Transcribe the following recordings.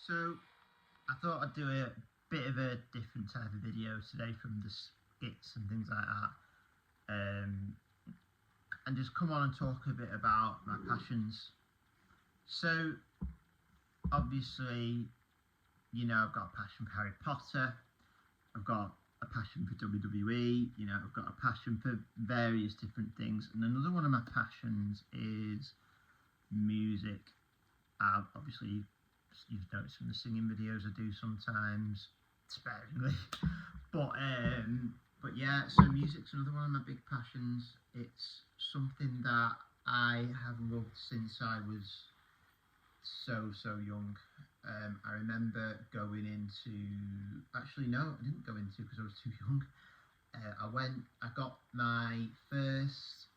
So I thought I'd do a bit of a different type of video today from the skits and things like that, and just come on and talk a bit about my passions. So obviously, I've got a passion for Harry Potter. I've got a passion for WWE. I've got a passion for various different things, and another one of my passions is music. Obviously, you've noticed from the singing videos I do sometimes, sparingly, but yeah. So music's another one of my big passions. It's something that I have loved since I was so young. I remember going into. Actually, no, I didn't go into because I was too young. I got my first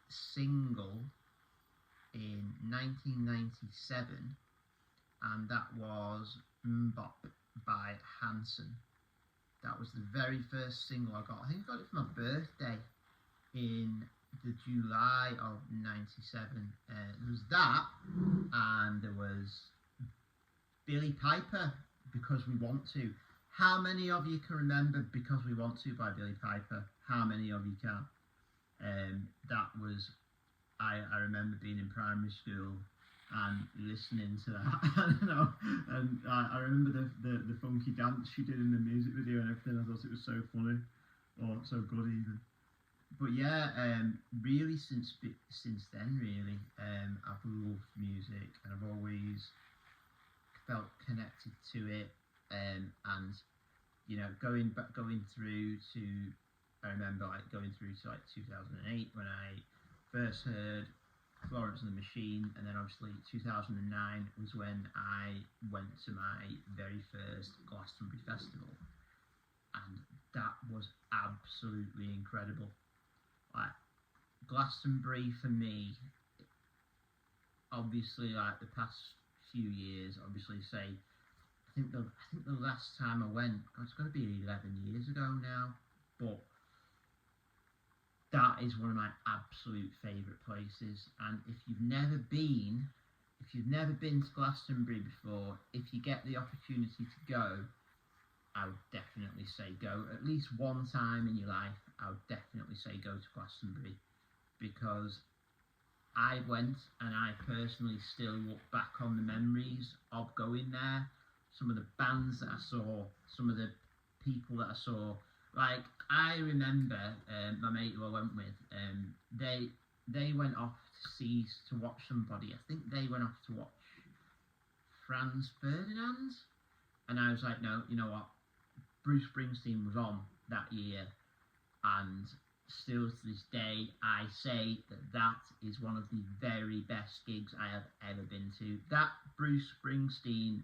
single in 1997, and that was Mbop by Hanson. That was the very first single I got. I think I got it for my birthday in the July of 97. There was that, and there was Billy Piper, Because We Want To. How many of you can remember Because We Want To by Billy Piper? How many of you can? That was, I remember being in primary school and listening to that. And I remember the funky dance she did in the music video and everything. I thought it was so funny, or so good even. But yeah, really since then, really, I've loved music and I've always felt connected to it. And going through to, I remember going through to 2008 when I first heard Florence and the Machine, and then obviously 2009 was when I went to my very first Glastonbury Festival, and that was absolutely incredible. Like, Glastonbury for me, obviously, like the past few years, obviously, I think the last time I went, it's going to be 11 years ago now, but that is one of my absolute favourite places. And if you've never been to Glastonbury before, if you get the opportunity to go, I would definitely say go. At least one time in your life, I would definitely say go to Glastonbury, because I went and I personally still look back on the memories of going there. Some of the bands that I saw, some of the people that I saw. Like, I remember my mate who I went with, they went off to watch somebody. I think they went off to watch Franz Ferdinand. And I was like, no, you know what? Bruce Springsteen was on that year. And still to this day, I say that is one of the very best gigs I have ever been to. That Bruce Springsteen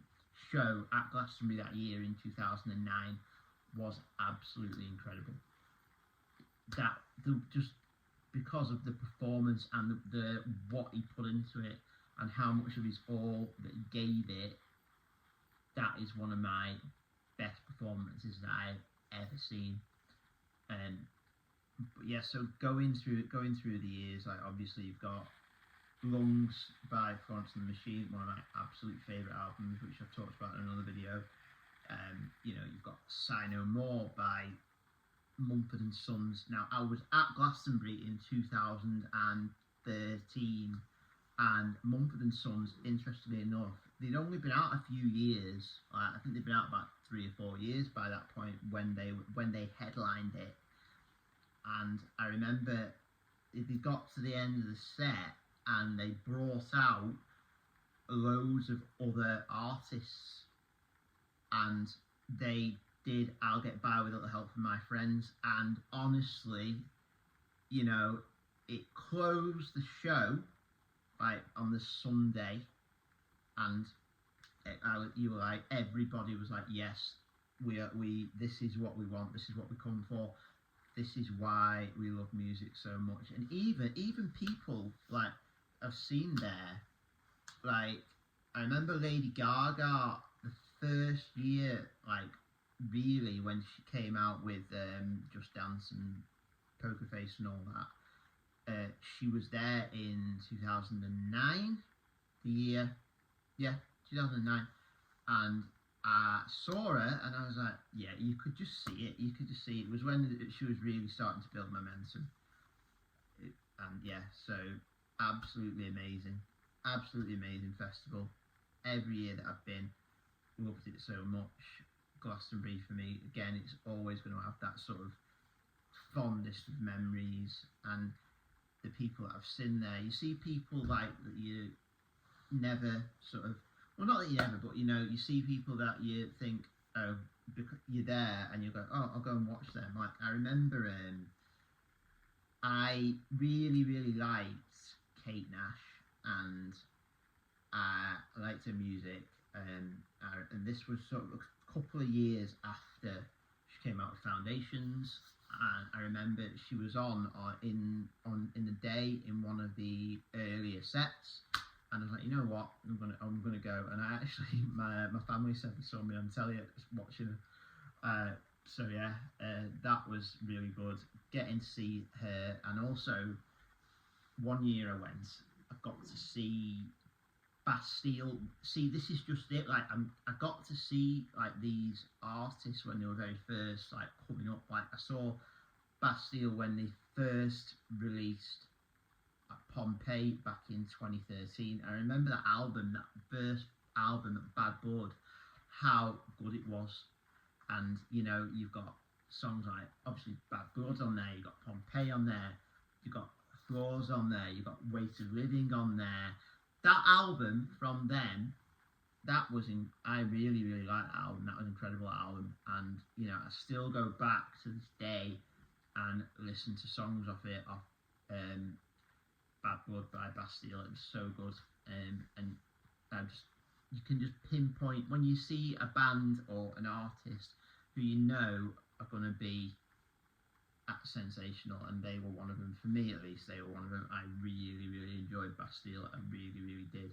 show at Glastonbury that year in 2009 was absolutely incredible. Just because of the performance and the what he put into it and how much of his all that he gave it, that is one of my best performances that I've ever seen. But yeah, so going through the years, like obviously you've got Lungs by Florence and the Machine, one of my absolute favourite albums, which I've talked about in another video. You've got Sigh No More by Mumford and Sons. Now, I was at Glastonbury in 2013, and Mumford and Sons, interestingly enough, they'd only been out a few years. I think they'd been out about 3 or 4 years by that point when they headlined it. And I remember they got to the end of the set and they brought out loads of other artists, and they did I'll Get By Without the Help from My Friends, and honestly, it closed the show like on the Sunday, and you were like, everybody was like, yes, we this is what we want, this is what we come for. This is why we love music so much. And even people like I've seen there, like I remember Lady Gaga the first year, like really when she came out with Just Dance and Poker Face and all that. She was there in 2009, the year, yeah, 2009. and I saw her, and I was like, yeah, you could just see it. You could just see it. It was when she was really starting to build momentum. And yeah, so absolutely amazing festival. Every year that I've been, loved it so much. Glastonbury for me, again, it's always going to have that sort of fondest of memories, and the people that I've seen there. You see people like that you never sort of, well, not that you never, but you see people that you think, oh, you're there, and you go, oh, I'll go and watch them. Like I remember, I really liked Kate Nash, and I liked her music, and this was sort of a couple of years after she came out with Foundations. And I remember she was on in the day in one of the earlier sets, and I was like, you know what, I'm gonna go. And I actually, my family said they saw me on telly watching her. So yeah, that was really good. Getting to see her, and also one year I went, I got to see Bastille. See, this is just it. Like I got to see like these artists when they were very first like coming up. Like I saw Bastille when they first released Pompeii back in 2013. I remember that first album, Bad Blood, how good it was. And you've got songs like obviously Bad Blood on there, you've got Pompeii on there, you've got Flaws on there, you've got Weight of Living on there. That album from them, I really liked that album. That was an incredible album, and I still go back to this day and listen to songs off it, off Bad Blood by Bastille. It was so good, and you can just pinpoint when you see a band or an artist who are going to be sensational, and they were one of them. For me, at least, they were one of them. I really enjoyed Bastille. I really did.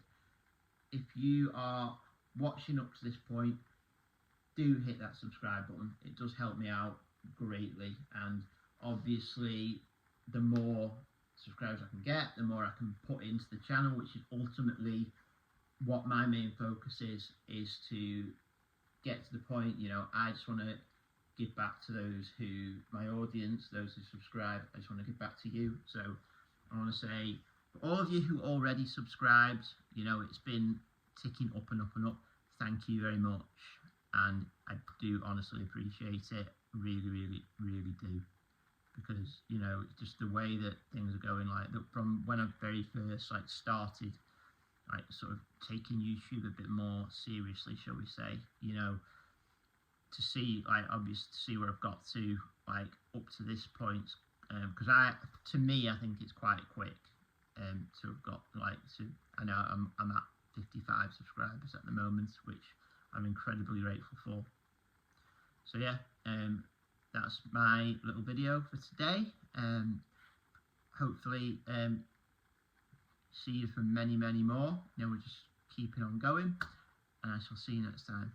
If you are watching up to this point, do hit that subscribe button. It does help me out greatly, and obviously, the more subscribers I can get, the more I can put into the channel, which is ultimately what my main focus is to get to the point. I just want to give back to my audience, those who subscribe. I just want to give back to you. So I want to say, for all of you who already subscribed, it's been ticking up and up and up. Thank you very much, and I do honestly appreciate it. Really do, because it's just the way that things are going. Like from when I very first started, like sort of taking YouTube a bit more seriously, shall we say? To see obviously to see where I've got to up to this point, because to me I think it's quite quick to have got I know I'm at 55 subscribers at the moment, which I'm incredibly grateful for. So yeah, that's my little video for today. Hopefully see you for many more. We're just keeping on going, and I shall see you next time.